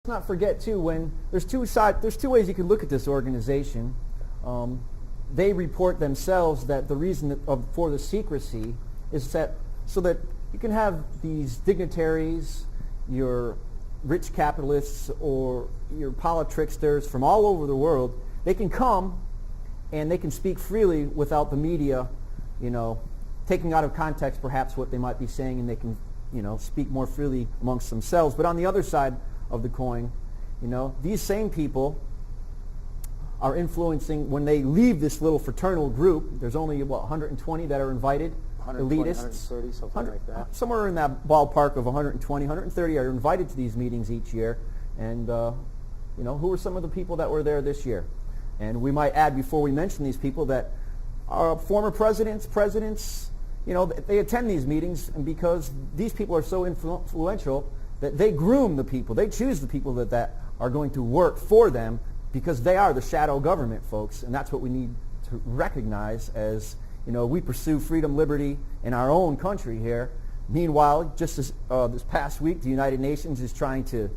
not forget too, when there's two ways you can look at this organization. They report themselves that the reason for the secrecy is that so that you can have these dignitaries, your rich capitalists, or your politricksters from all over the world. They can come and they can speak freely without the media, taking out of context perhaps what they might be saying, and they can, speak more freely amongst themselves. But on the other side of the coin, these same people are influencing, when they leave this little fraternal group, there's only, 120 that are invited, 120, elitists. 130, something like that. Somewhere in that ballpark of 120, 130 are invited to these meetings each year. And, who are some of the people that were there this year? And we might add, before we mention these people, that our former presidents, they attend these meetings, and because these people are so influential, that they groom the people. They choose the people that are going to work for them, because they are the shadow government, folks. And that's what we need to recognize as, we pursue freedom, liberty in our own country here. Meanwhile, just as this past week, the United Nations is trying to,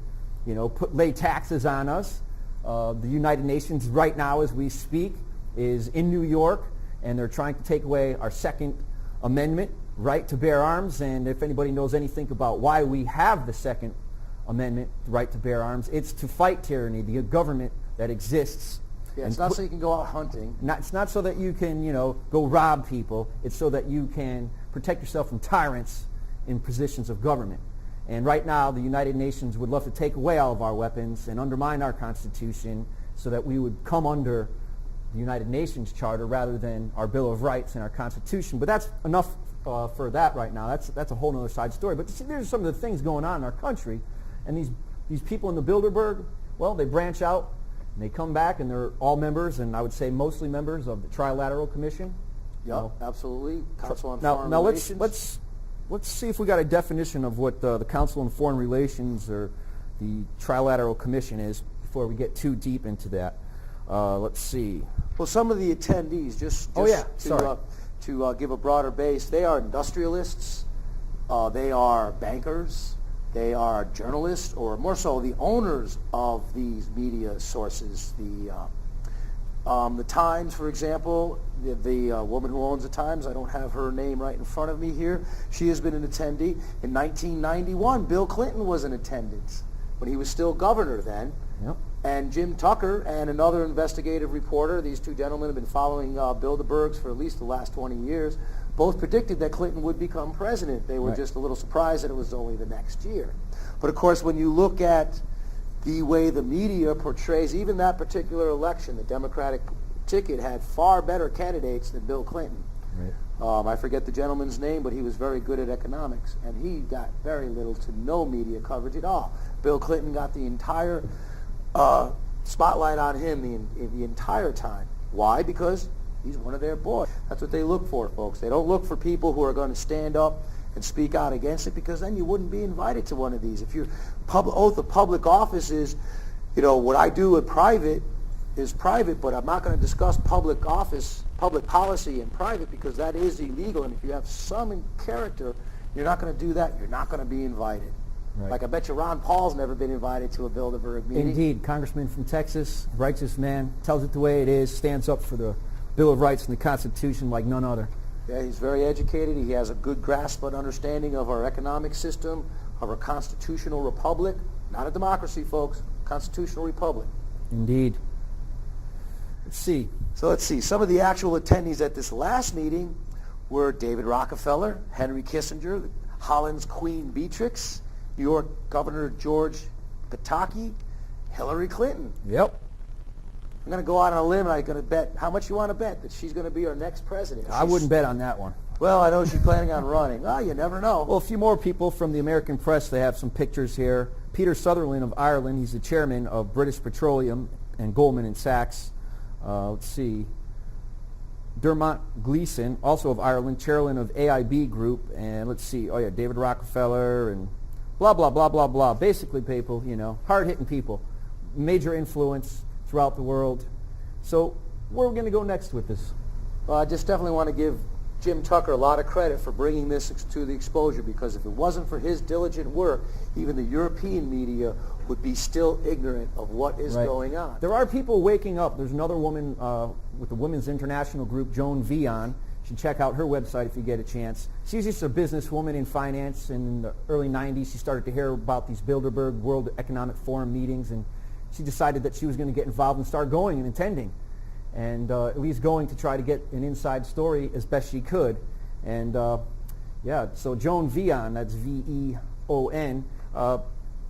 lay taxes on us. The United Nations right now, as we speak, is in New York, and they're trying to take away our Second Amendment right to bear arms. And if anybody knows anything about why we have the Second Amendment right to bear arms, it's to fight tyranny, the government that exists. Yeah, it's not so you can go out hunting. It's not so that you can, go rob people. It's so that you can protect yourself from tyrants in positions of government. And right now, the United Nations would love to take away all of our weapons and undermine our Constitution so that we would come under the United Nations Charter rather than our Bill of Rights and our Constitution. But that's enough for that right now. That's a whole other side story. But see, there's some of the things going on in our country. And these people in the Bilderberg, well, they branch out and they come back, and they're all members, and I would say mostly members of the Trilateral Commission. Yep, absolutely. Council on Foreign Now Relations. let's see if we got a definition of what the Council on Foreign Relations or the Trilateral Commission is before we get too deep into that. Let's see. Well, some of the attendees, to give a broader base, they are industrialists, they are bankers, they are journalists, or more so the owners of these media sources. The Times, for example, the woman who owns the Times, I don't have her name right in front of me here. She has been an attendee. In 1991, Bill Clinton was in attendance when he was still governor then. Yep. And Jim Tucker and another investigative reporter, these two gentlemen have been following Bilderbergs for at least the last 20 years, both predicted that Clinton would become president. They were Right. just a little surprised that it was only the next year. But of course, when you look at the way the media portrays even that particular election, the Democratic ticket had far better candidates than Bill Clinton. Right. I forget the gentleman's name, but he was very good at economics, and he got very little to no media coverage at all. Bill Clinton got the entire spotlight on him the entire time. Why? Because he's one of their boys. That's what they look for, folks. They don't look for people who are going to stand up and speak out against it, because then you wouldn't be invited to one of these. If your oath of public office is, what I do in private is private, but I'm not going to discuss public policy in private, because that is illegal. And if you have some character, you're not going to do that. You're not going to be invited. Right. Like I bet you Ron Paul's never been invited to a Bilderberg meeting. Indeed, Congressman from Texas, righteous man, tells it the way it is, stands up for the Bill of Rights and the Constitution like none other. Yeah, he's very educated. He has a good grasp and understanding of our economic system, of our constitutional republic. Not a democracy, folks. Constitutional republic. Indeed. Let's see. So let's see. Some of the actual attendees at this last meeting were David Rockefeller, Henry Kissinger, Holland's Queen Beatrix, New York Governor George Pataki, Hillary Clinton. Yep. I'm going to go out on a limb, and I'm going to bet. How much you want to bet that she's going to be our next president? I wouldn't bet on that one. Well, I know she's planning on running. Oh, you never know. Well, a few more people from the American press. They have some pictures here. Peter Sutherland of Ireland. He's the chairman of British Petroleum and Goldman & Sachs. Let's see. Dermot Gleeson, also of Ireland, chairman of AIB Group. And let's see. Oh, yeah, David Rockefeller and blah, blah, blah, blah, blah. Basically, people, hard-hitting people. Major influence throughout the world. So where are we going to go next with this? Well, I just definitely want to give Jim Tucker a lot of credit for bringing this to the exposure, because if it wasn't for his diligent work, even the European media would be still ignorant of what is going on. There are people waking up. There's another woman with the Women's International Group, Joan Vion. You should check out her website if you get a chance. She's just a businesswoman in finance. In the early 90s, she started to hear about these Bilderberg World Economic Forum meetings, and she decided that she was going to get involved and start going and attending, and at least going to try to get an inside story as best she could. And yeah, so Joan Vion, that's V-E-O-N,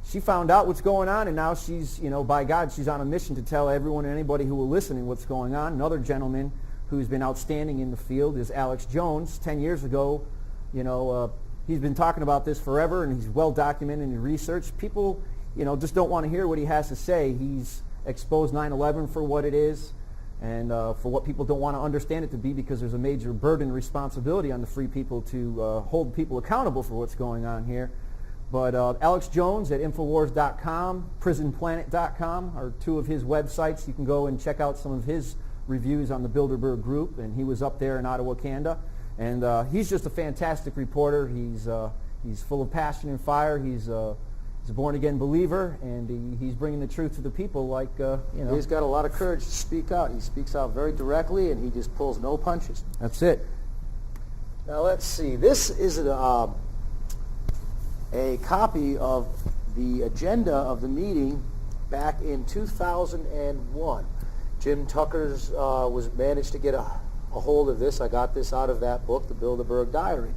she found out what's going on, and now she's, by God, she's on a mission to tell everyone and anybody who will listen what's going on. Another gentleman who's been outstanding in the field is Alex Jones. 10 years ago, he's been talking about this forever, and he's well documented in research. People, just don't want to hear what he has to say. He's exposed 9/11 for what it is, and for what people don't want to understand it to be, because there's a major burden and responsibility on the free people to hold people accountable for what's going on here. But Alex Jones at Infowars.com, PrisonPlanet.com are two of his websites. You can go and check out some of his reviews on the Bilderberg Group, and he was up there in Ottawa, Canada. And he's just a fantastic reporter. He's full of passion and fire. He's a born-again believer, and he's bringing the truth to the people like, He's got a lot of courage to speak out. He speaks out very directly, and he just pulls no punches. That's it. Now, let's see. This is a copy of the agenda of the meeting back in 2001. Jim Tucker's managed to get a hold of this. I got this out of that book, the Bilderberg Diary.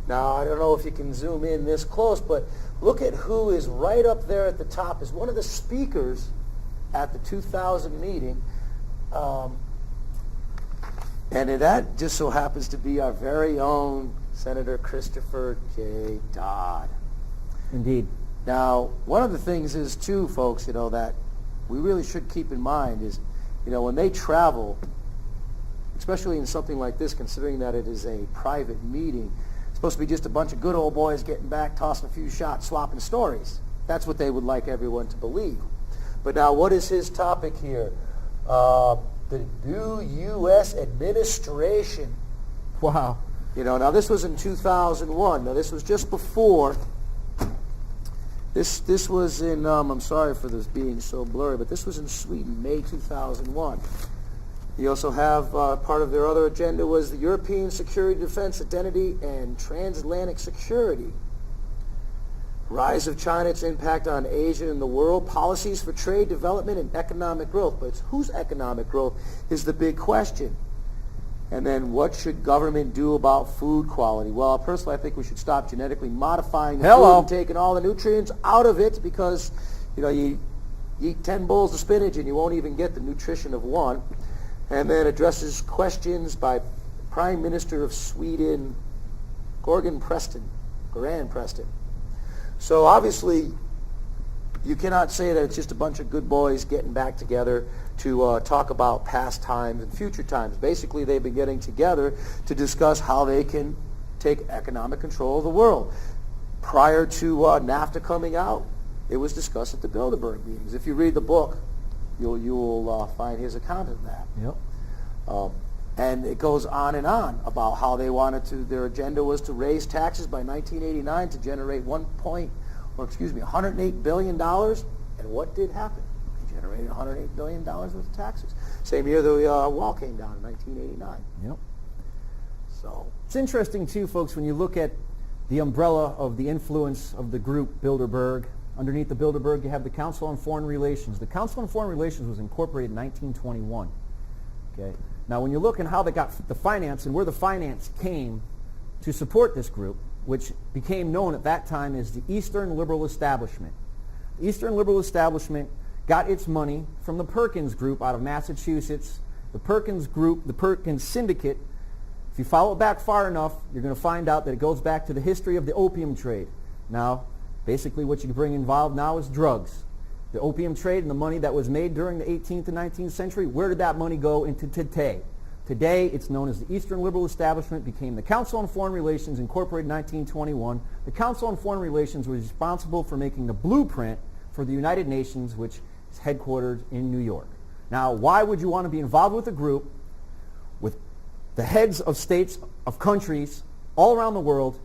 Now, I don't know if you can zoom in this close, but look at who is right up there at the top as one of the speakers at the 2000 meeting. And that just so happens to be our very own Senator Christopher J. Dodd. Indeed. Now, one of the things is, too, folks, that we really should keep in mind is, when they travel, especially in something like this, considering that it is a private meeting, it's supposed to be just a bunch of good old boys getting back, tossing a few shots, swapping stories. That's what they would like everyone to believe. But now, what is his topic here? The new U.S. administration. Wow. Now this was in 2001. Now this was just before. This was in, I'm sorry for this being so blurry, but this was in Sweden, May 2001. You also have part of their other agenda was the European security, defense, identity, and transatlantic security. Rise of China, its impact on Asia and the world, policies for trade, development, and economic growth. But it's whose economic growth is the big question. And then what should government do about food quality? Well, personally, I think we should stop genetically modifying the food and taking all the nutrients out of it, because, you eat 10 bowls of spinach and you won't even get the nutrition of one. And then addresses questions by Prime Minister of Sweden, Göran Preston. So obviously, you cannot say that it's just a bunch of good boys getting back together to talk about past times and future times. Basically, they've been getting together to discuss how they can take economic control of the world. Prior to NAFTA coming out, it was discussed at the Bilderberg meetings. If you read the book, you'll find his account of that. Yep. And it goes on and on about how they wanted to, their agenda was to raise taxes by 1989 to generate $108 billion. And what did happen? They generated $108 billion worth of taxes. Same year the wall came down in 1989. Yep. So it's interesting, too, folks, when you look at the umbrella of the influence of the group Bilderberg. Underneath the Bilderberg, you have the Council on Foreign Relations. The Council on Foreign Relations was incorporated in 1921. Okay. Now, when you look at how they got the finance and where the finance came to support this group, which became known at that time as the Eastern Liberal Establishment. The Eastern Liberal Establishment got its money from the Perkins Group out of Massachusetts. The Perkins Group, the Perkins Syndicate, if you follow it back far enough, you're going to find out that it goes back to the history of the opium trade. Now, basically what you bring involved now is drugs. The opium trade and the money that was made during the 18th and 19th century, where did that money go into today? Today, it's known as the Eastern Liberal Establishment, became the Council on Foreign Relations, incorporated in 1921. The Council on Foreign Relations was responsible for making the blueprint for the United Nations, which is headquartered in New York. Now, why would you want to be involved with a group with the heads of states of countries all around the world